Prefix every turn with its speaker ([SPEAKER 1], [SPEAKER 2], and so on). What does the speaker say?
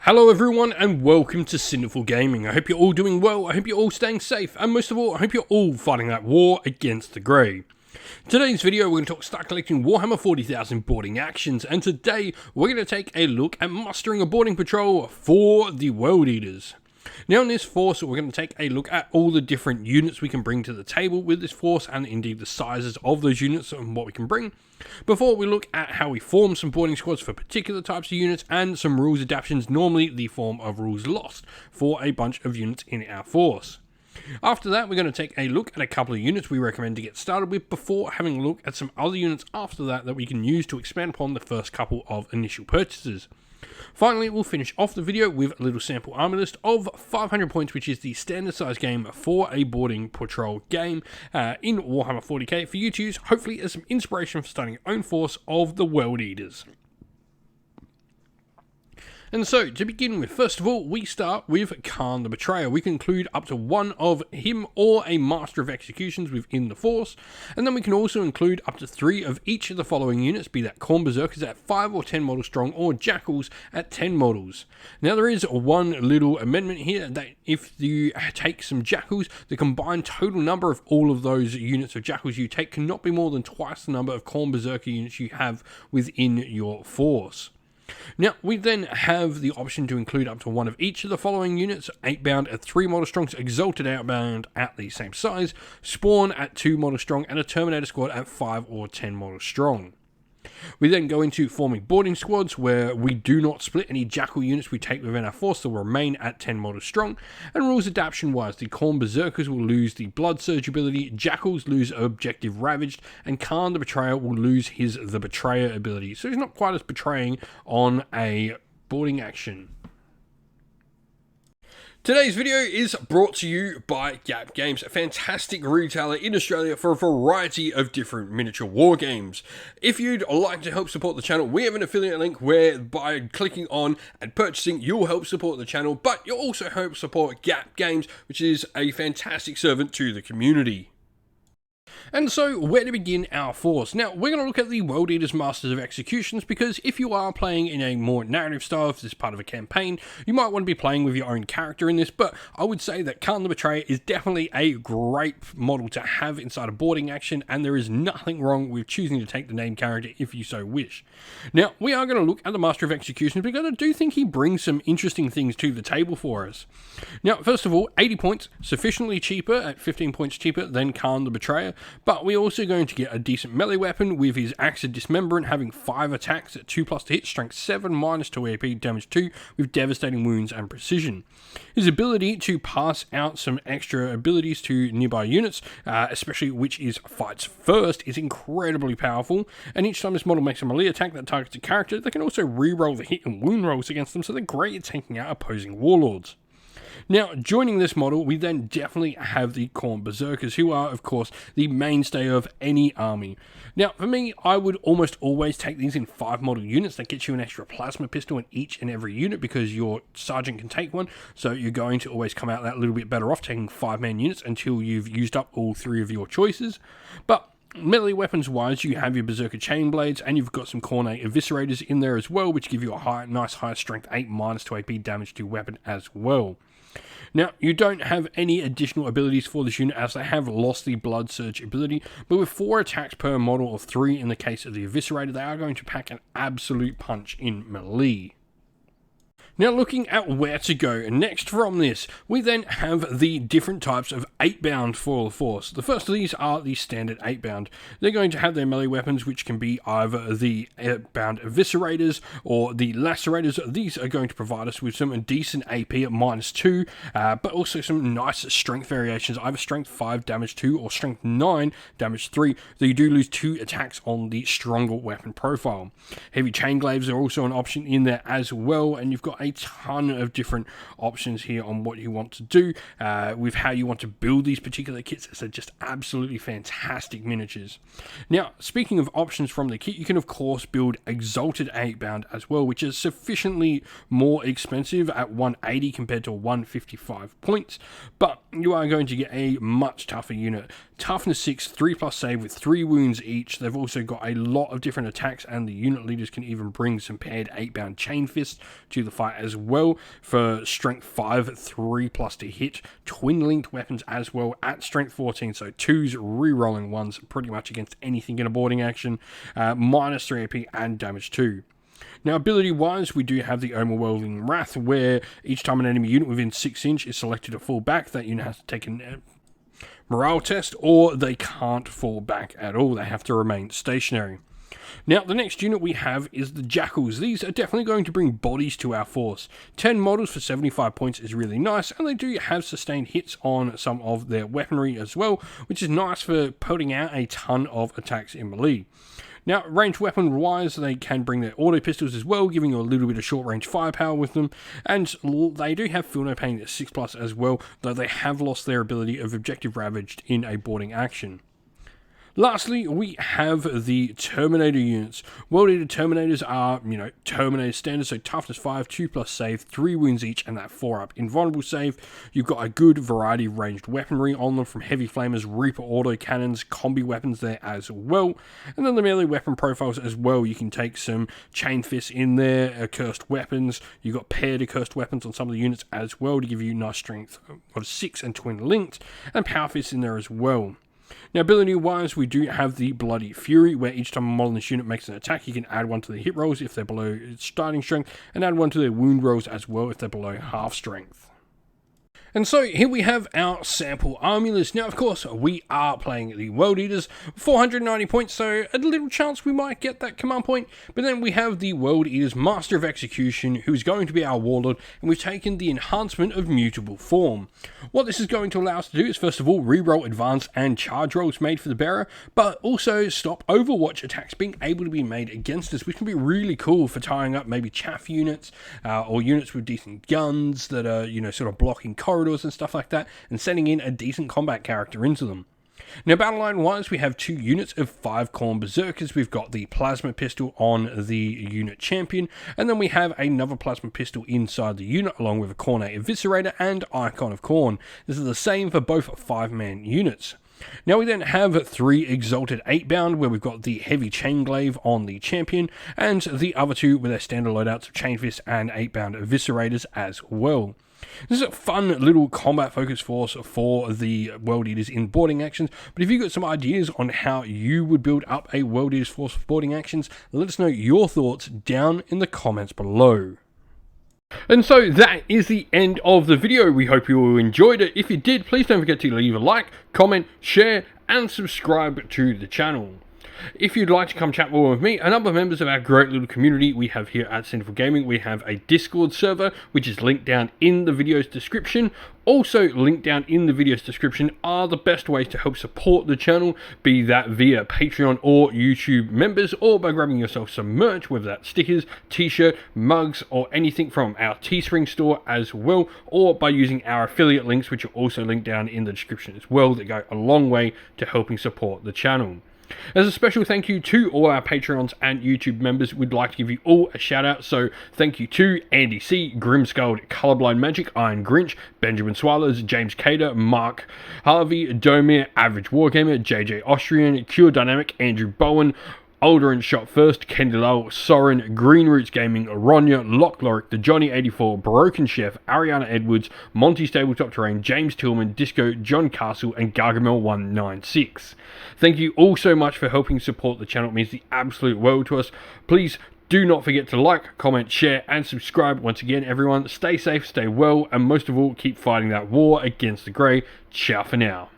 [SPEAKER 1] Hello everyone and welcome to Sinful Gaming. I hope you're all doing well, I hope you're all staying safe, and most of all, I hope you're all fighting that war against the grey. In today's video, we're going to start collecting Warhammer 40,000 boarding actions, and today we're going to take a look at mustering a boarding patrol for the World Eaters. Now in this force, we're going to take a look at all the different units we can bring to the table with this force, and indeed the sizes of those units and what we can bring, before we look at how we form some boarding squads for particular types of units and some rules adaptations, normally the form of rules lost, for a bunch of units in our force. After that, we're going to take a look at a couple of units we recommend to get started with before having a look at some other units after that we can use to expand upon the first couple of initial purchases. Finally, we'll finish off the video with a little sample army list of 500 points, which is the standard size game for a boarding patrol game in Warhammer 40k for you to use, hopefully as some inspiration for starting your own force of the World Eaters. And so, to begin with, first of all, we start with Khan the Betrayer. We can include up to one of him or a Master of Executions within the force, and then we can also include up to 3 of each of the following units, be that Khorne Berserkers at 5 or 10 models strong, or Jackals at 10 models. Now there is one little amendment here, that if you take some Jackals, the combined total number of all of those units of Jackals you take cannot be more than twice the number of Khorne Berserker units you have within your force. Now, we then have the option to include up to 1 of each of the following units: 8 bound at 3 model strong, Exalted Outbound at the same size, Spawn at 2 model strong, and a Terminator squad at 5 or 10 model strong. We then go into forming boarding squads, where we do not split any Jackal units we take within our force. They'll remain at 10 models strong. And rules adaptation wise, the Khorne Berserkers will lose the Blood Surge ability, Jackals lose Objective Ravaged, and Khan the Betrayer will lose the Betrayer ability. So he's not quite as betraying on a boarding action. Today's video is brought to you by Gap Games, a fantastic retailer in Australia for a variety of different miniature war games. If you'd like to help support the channel, we have an affiliate link where by clicking on and purchasing, you'll help support the channel, but you'll also help support Gap Games, which is a fantastic servant to the community. And so, where to begin our force? Now, we're going to look at the World Eaters Masters of Executions, because if you are playing in a more narrative style, if this is part of a campaign, you might want to be playing with your own character in this, but I would say that Khan the Betrayer is definitely a great model to have inside a boarding action, and there is nothing wrong with choosing to take the named character if you so wish. Now, we are going to look at the Master of Executions, because I do think he brings some interesting things to the table for us. Now, first of all, 80 points, sufficiently cheaper, at 15 points cheaper than Khan the Betrayer, but we're also going to get a decent melee weapon with his Axe of Dismemberment, having 5 attacks at 2+ to hit, strength 7, -2 AP, damage 2, with devastating wounds and precision. His ability to pass out some extra abilities to nearby units, especially which is Fights First, is incredibly powerful, and each time this model makes a melee attack that targets a character, they can also re-roll the hit and wound rolls against them, so they're great at taking out opposing warlords. Now, joining this model, we then definitely have the Khorne Berserkers, who are, of course, the mainstay of any army. Now, for me, I would almost always take these in 5 model units. That gets you an extra plasma pistol in each and every unit, because your sergeant can take one, so you're going to always come out that little bit better off taking 5-man units until you've used up all 3 of your choices. But melee weapons wise, you have your Berserker Chain Blades, and you've got some Khorne Eviscerators in there as well, which give you a nice high strength 8, -2 AP damage to weapon as well. Now, you don't have any additional abilities for this unit, as they have lost the Blood Surge ability, but with 4 attacks per model, or 3 in the case of the Eviscerator, they are going to pack an absolute punch in melee. Now, looking at where to go next from this, we then have the different types of 8 bound for the force. The first of these are the standard 8 bound. They're going to have their melee weapons, which can be either the 8 bound Eviscerators or the Lacerators. These are going to provide us with some decent AP at -2, but also some nice strength variations, either strength 5 damage 2 or strength 9 damage 3, though you do lose 2 attacks on the stronger weapon profile. Heavy chain glaives are also an option in there as well, and you've got a ton of different options here on what you want to do with how you want to build these particular kits. They're just absolutely fantastic miniatures. Now, speaking of options from the kit, you can of course build Exalted 8 bound as well, which is sufficiently more expensive at 180 compared to 155 points, but you are going to get a much tougher unit. Toughness 6, 3+ save with 3 wounds each. They've also got a lot of different attacks, and the unit leaders can even bring some paired 8-bound chain fists to the fight as well. For strength 5, 3+ to hit. Twin linked weapons as well at strength 14, so 2s re-rolling 1s pretty much against anything in a boarding action. -3 AP and damage 2. Now, ability-wise, we do have the Overwhelming Wrath, where each time an enemy unit within 6 inch is selected to fall back, that unit has to take a morale test, or they can't fall back at all. They have to remain stationary. Now, the next unit we have is the Jackals. These are definitely going to bring bodies to our force. 10 models for 75 points is really nice, and they do have sustained hits on some of their weaponry as well, which is nice for putting out a ton of attacks in melee. Now, ranged weapon-wise, they can bring their auto pistols as well, giving you a little bit of short-range firepower with them, and they do have Feel No Pain at 6+ as well, though they have lost their ability of Objective Ravaged in a boarding action. Lastly, we have the Terminator units. World Eater Terminators are, Terminator standard, so toughness 5, 2+ save, 3 wounds each, and that 4-up invulnerable save. You've got a good variety of ranged weaponry on them, from heavy flamers, Reaper auto cannons, combi weapons there as well. And then the melee weapon profiles as well. You can take some chain fists in there, accursed weapons. You've got paired accursed weapons on some of the units as well to give you nice strength of 6 and twin linked, and power fists in there as well. Now, ability-wise, we do have the Bloody Fury, where each time a model in this unit makes an attack, you can add 1 to the hit rolls if they're below its starting strength, and add 1 to their wound rolls as well if they're below half strength. And so here we have our sample army list. Now, of course, we are playing the World Eaters, 490 points, so a little chance we might get that command point. But then we have the World Eaters Master of Execution, who's going to be our Warlord, and we've taken the enhancement of Mutable Form. What this is going to allow us to do is, first of all, reroll advance and charge rolls made for the bearer, but also stop Overwatch attacks being able to be made against us, which can be really cool for tying up maybe chaff units, or units with decent guns that are, sort of blocking corridors and stuff like that, and sending in a decent combat character into them. Now, battle line wise, we have 2 units of 5 Khorne Berserkers. We've got the plasma pistol on the unit champion, and then we have another plasma pistol inside the unit, along with a Khorne Eviscerator and Icon of Khorne. This is the same for both 5-man units. Now we then have 3 Exalted 8-bound, where we've got the Heavy Chain Glaive on the champion, and the other 2 with their standard loadouts of Chain Fist and 8-bound Eviscerators as well. This is a fun little combat-focused force for the World Eaters in boarding actions, but if you've got some ideas on how you would build up a World Eaters force for boarding actions, let us know your thoughts down in the comments below. And so that is the end of the video. We hope you all enjoyed it. If you did, please don't forget to leave a like, comment, share, and subscribe to the channel. If you'd like to come chat more with me and other members of our great little community we have here at Sinful Gaming, we have a Discord server, which is linked down in the video's description. Also linked down in the video's description are the best ways to help support the channel, be that via Patreon or YouTube members, or by grabbing yourself some merch, whether that's stickers, t-shirt, mugs, or anything from our Teespring store as well, or by using our affiliate links, which are also linked down in the description as well, that go a long way to helping support the channel. As a special thank you to all our Patreons and YouTube members, we'd like to give you all a shout out. So thank you to Andy C, Grimskull, Colorblind Magic, Iron Grinch, Benjamin Swallows, James Cater, Mark Harvey, Domir, Average Wargamer, JJ Austrian, Cure Dynamic, Andrew Bowen, Alderin Shot First, Kendi Lull, Soren, Green Roots Gaming, Ronya, Lock Lorick, The Johnny 84, Broken Chef, Ariana Edwards, Monty Stabletop Terrain, James Tillman, Disco, John Castle, and Gargamel 196. Thank you all so much for helping support the channel. It means the absolute world to us. Please do not forget to like, comment, share, and subscribe. Once again, everyone, stay safe, stay well, and most of all, keep fighting that war against the grey. Ciao for now.